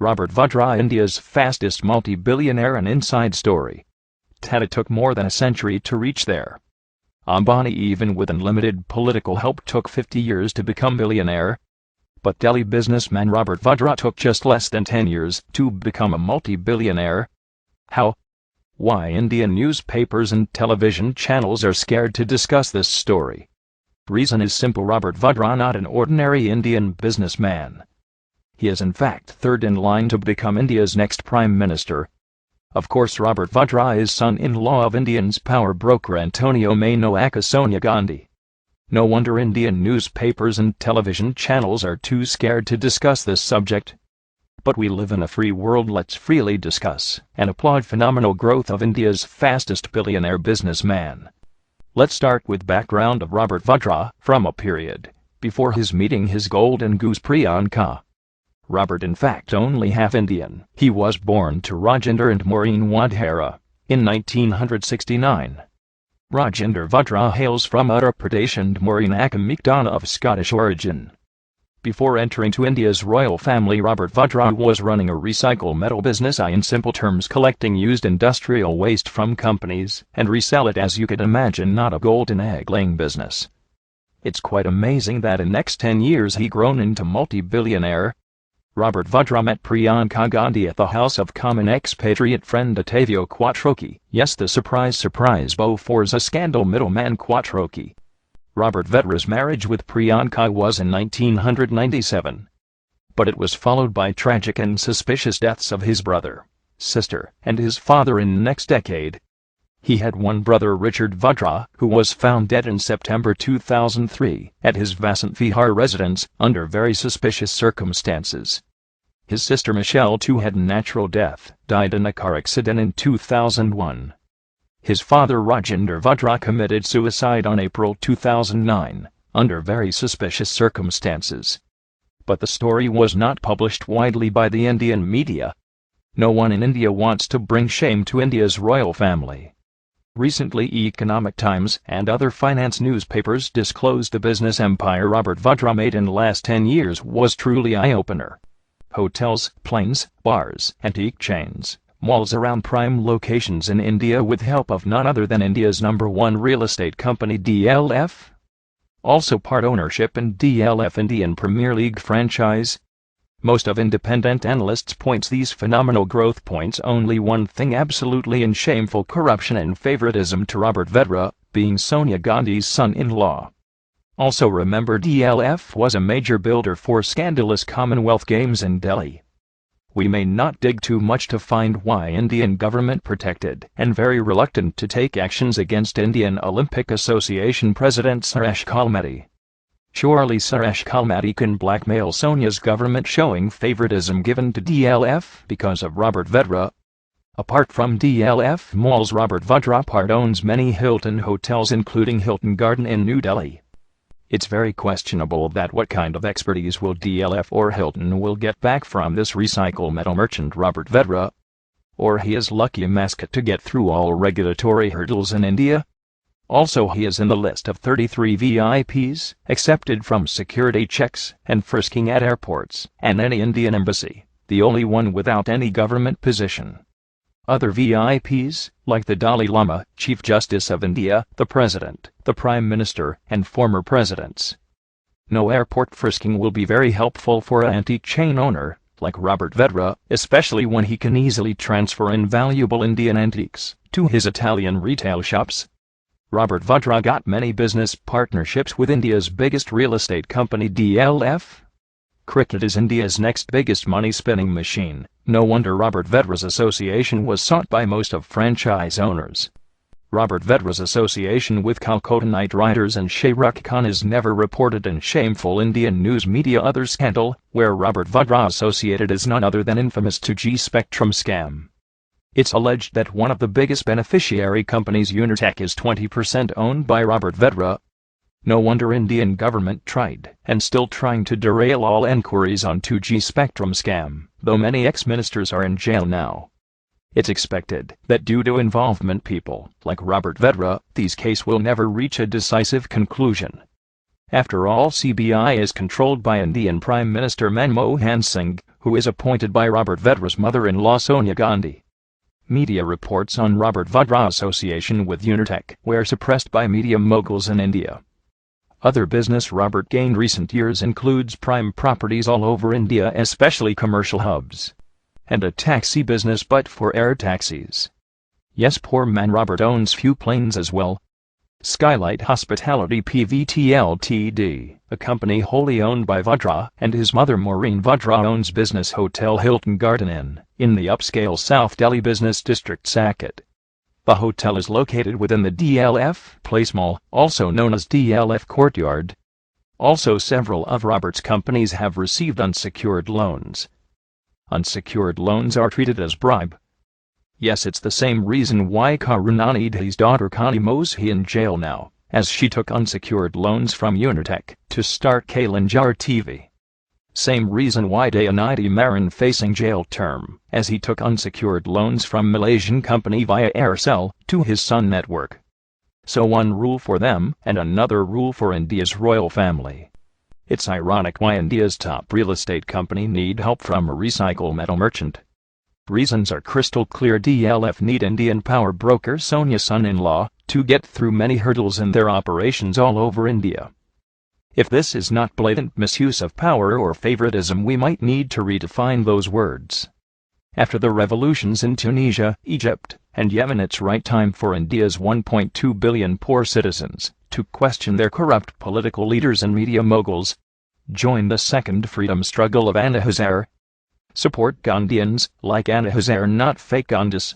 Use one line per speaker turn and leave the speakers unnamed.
Robert Vadra, India's fastest multi-billionaire, an inside story. Tata took more than a century to reach there. Ambani, even with unlimited political help, took 50 years to become billionaire. But Delhi businessman Robert Vadra took just less than 10 years to become a multi-billionaire. How? Why Indian newspapers and television channels are scared to discuss this story. Reason is simple: Robert Vadra not an ordinary Indian businessman. He is in fact third in line to become India's next Prime Minister. Of course, Robert Vadra is son-in-law of India's power broker Antonio Mano aka Sonia Gandhi. No wonder Indian newspapers and television channels are too scared to discuss this subject. But we live in a free world. Let's freely discuss and applaud phenomenal growth of India's fastest billionaire businessman. Let's start with background of Robert Vadra from a period before his meeting his golden goose Priyanka. Robert in fact only half Indian. He was born to Rajendra and Maureen Wadhera in 1969. Rajendra Vadra hails from Uttar Pradesh and Maureen Akamikdana of Scottish origin. Before entering to India's royal family, Robert Vadra was running a recycle metal business, in simple terms collecting used industrial waste from companies and resell it, as you could imagine, not a golden egg laying business. It's quite amazing that in next 10 years he grown into multi-billionaire. Robert Vadra met Priyanka Gandhi at the house of common expatriate friend Ottavio Quattrocchi. Yes, the surprise beau forza scandal middleman Quattrocchi. Robert Vadra's marriage with Priyanka was in 1997. But it was followed by tragic and suspicious deaths of his brother, sister, and his father in the next decade. He had one brother, Richard Vadra, who was found dead in September 2003 at his Vasant Vihar residence under very suspicious circumstances. His sister Michelle, too, had natural death, died in a car accident in 2001. His father Rajendra Vadra committed suicide on April 2009 under very suspicious circumstances. But the story was not published widely by the Indian media. No one in India wants to bring shame to India's royal family. Recently, Economic Times and other finance newspapers disclosed the business empire Robert Vadra made in the last 10 years was truly eye-opener. Hotels, planes, bars, antique chains, malls around prime locations in India with help of none other than India's #1 real estate company DLF. Also part ownership in DLF Indian Premier League franchise. Most of independent analysts points these phenomenal growth points only one thing: absolutely and shameful corruption and favoritism to Robert Vadra, being Sonia Gandhi's son-in-law. Also remember, DLF was a major builder for scandalous Commonwealth Games in Delhi. We may not dig too much to find why Indian government protected and very reluctant to take actions against Indian Olympic Association President Suresh Kalmati. Surely Suresh Kalmati can blackmail Sonia's government, showing favoritism given to DLF because of Robert Vadra. Apart from DLF malls, Robert Vadra part owns many Hilton hotels, including Hilton Garden in New Delhi. It's very questionable that what kind of expertise will DLF or Hilton will get back from this recycle metal merchant Robert Vadra? Or he is lucky mascot to get through all regulatory hurdles in India? Also, he is in the list of 33 VIPs accepted from security checks and frisking at airports and any Indian embassy, the only one without any government position. Other VIPs, like the Dalai Lama, Chief Justice of India, the President, the Prime Minister, and former presidents. No airport frisking will be very helpful for an antique chain owner like Robert Vadra, especially when he can easily transfer invaluable Indian antiques to his Italian retail shops. Robert Vadra got many business partnerships with India's biggest real estate company DLF. Cricket is India's next biggest money-spinning machine. No wonder Robert Vadra's association was sought by most of franchise owners. Robert Vadra's association with Calcutta Knight Riders and Shah Rukh Khan is never reported in shameful Indian news media. Other scandal where Robert Vadra associated is none other than infamous 2G Spectrum scam. It's alleged that one of the biggest beneficiary companies, Unitech, is 20% owned by Robert Vadra. No wonder Indian government tried and still trying to derail all enquiries on 2G Spectrum scam, though many ex-ministers are in jail now. It's expected that due to involvement people like Robert Vadra, these case will never reach a decisive conclusion. After all, CBI is controlled by Indian Prime Minister Manmohan Singh, who is appointed by Robert Vadra's mother-in-law Sonia Gandhi. Media reports on Robert Vadra's association with Unitech were suppressed by media moguls in India. Other business Robert gained recent years includes prime properties all over India, especially commercial hubs, and a taxi business but for air taxis. Yes, poor man Robert owns few planes as well. Skylight Hospitality Pvt Ltd, a company wholly owned by Vadra, and his mother Maureen Vadra owns business hotel Hilton Garden Inn, in the upscale South Delhi business district Saket. The hotel is located within the DLF Place Mall, also known as DLF Courtyard. Also, several of Robert's companies have received unsecured loans. Unsecured loans are treated as bribe. Yes, it's the same reason why Karunanidhi's daughter Connie Moshi in jail now, as she took unsecured loans from Unitech to start Kalinjar TV. Same reason why Dayanidhi Maran facing jail term, as he took unsecured loans from Malaysian company via Aircel to his Sun network. So one rule for them and another rule for India's royal family. It's ironic why India's top real estate company need help from a recycle metal merchant. Reasons are crystal clear. DLF need Indian power broker Sonia's son-in-law to get through many hurdles in their operations all over India. If this is not blatant misuse of power or favoritism, we might need to redefine those words. After the revolutions in Tunisia, Egypt, and Yemen, it's right time for India's 1.2 billion poor citizens to question their corrupt political leaders and media moguls. Join the second freedom struggle of Anna Hazare. Support Gandhians like Anna Hazare, not fake Gandhis.